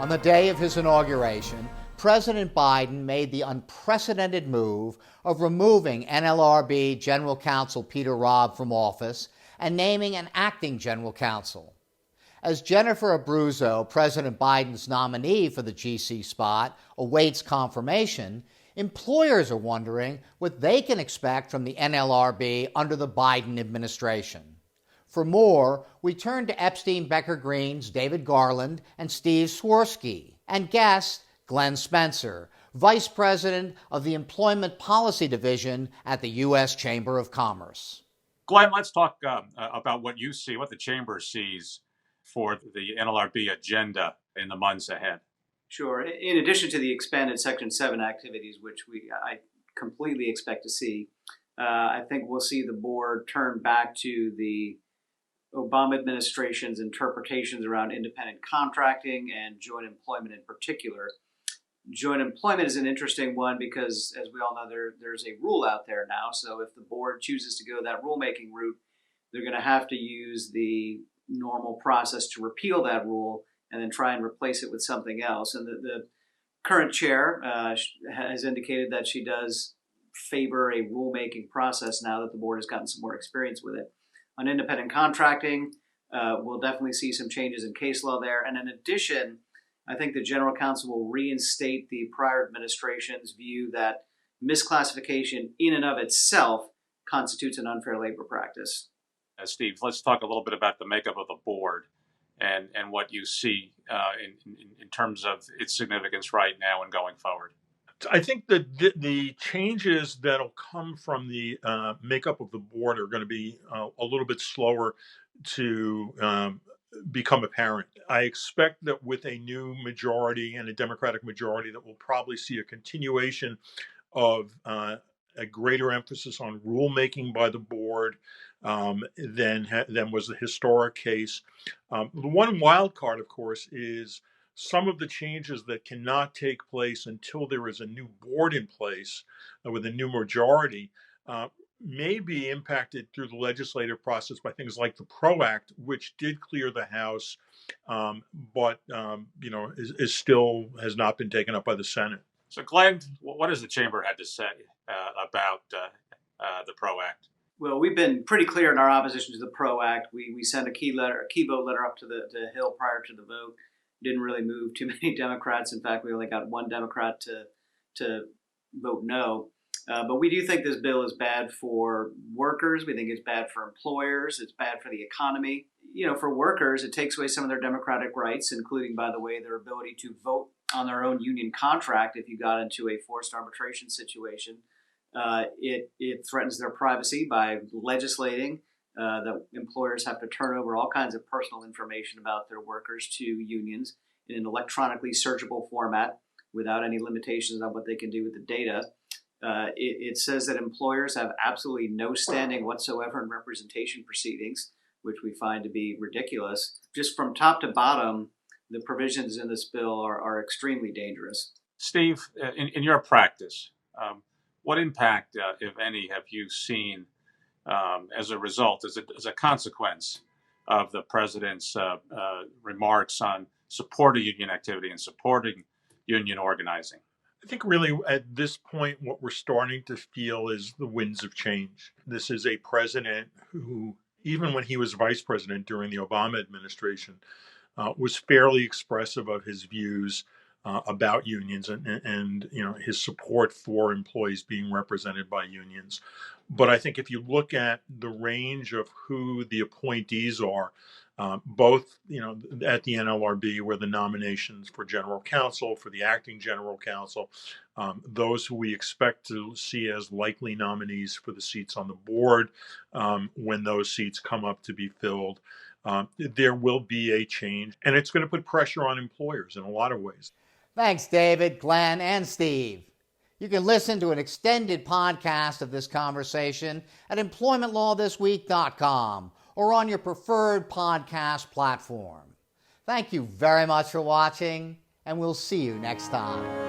On the day of his inauguration, President Biden made the unprecedented move of removing NLRB General Counsel Peter Robb from office and naming an acting general counsel. As Jennifer Abruzzo, President Biden's nominee for the GC spot, awaits confirmation, employers are wondering what they can expect from the NLRB under the Biden administration. For more, we turn to Epstein Becker Green's David Garland and Steve Swirsky, and guest Glenn Spencer, Vice President of the Employment Policy Division at the U.S. Chamber of Commerce. Glenn, let's talk about what you see, what the Chamber sees for the NLRB agenda in the months ahead. Sure. In addition to the expanded Section 7 activities, which I completely expect to see, I think we'll see the board turn back to the Obama administration's interpretations around independent contracting and joint employment in particular. Joint employment is an interesting one because, as we all know, there's a rule out there now. So if the board chooses to go that rulemaking route, they're going to have to use the normal process to repeal that rule and then try and replace it with something else. And the current chair has indicated that she does favor a rulemaking process now that the board has gotten some more experience with it. On independent contracting, we'll definitely see some changes in case law there. And in addition, I think the General Counsel will reinstate the prior administration's view that misclassification in and of itself constitutes an unfair labor practice. Steve, let's talk a little bit about the makeup of the board and what you see in terms of its significance right now and going forward. I think that the changes that'll come from the makeup of the board are going to be a little bit slower to become apparent. I expect that with a new majority and a Democratic majority that we'll probably see a continuation of a greater emphasis on rulemaking by the board than was the historic case. The one wild card, of course, is some of the changes that cannot take place until there is a new board in place with a new majority may be impacted through the legislative process by things like the PRO Act, which did clear the House, but is still has not been taken up by the Senate. So, Glenn, what has the Chamber had to say about the PRO Act? Well, we've been pretty clear in our opposition to the PRO Act. We sent a key vote letter up to the Hill prior to the vote. Didn't really move too many Democrats. In fact, we only got one Democrat to vote no. But we do think this bill is bad for workers. We think it's bad for employers. It's bad for the economy. For workers, it takes away some of their democratic rights, including, by the way, their ability to vote on their own union contract if you got into a forced arbitration situation. It threatens their privacy by legislating that employers have to turn over all kinds of personal information about their workers to unions in an electronically searchable format without any limitations on what they can do with the data. It says that employers have absolutely no standing whatsoever in representation proceedings, which we find to be ridiculous. Just from top to bottom, the provisions in this bill are extremely dangerous. Steve, in your practice, what impact, if any, have you seen as a result, as a consequence of the president's remarks on supporting union activity and supporting union organizing? I think really at this point, what we're starting to feel is the winds of change. This is a president who, even when he was vice president during the Obama administration, was fairly expressive of his views about unions and his support for employees being represented by unions. But I think if you look at the range of who the appointees are, both at the NLRB, where the nominations for general counsel, for the acting general counsel, those who we expect to see as likely nominees for the seats on the board when those seats come up to be filled, there will be a change, and it's going to put pressure on employers in a lot of ways. Thanks, David, Glenn, and Steve. You can listen to an extended podcast of this conversation at employmentlawthisweek.com or on your preferred podcast platform. Thank you very much for watching, and we'll see you next time.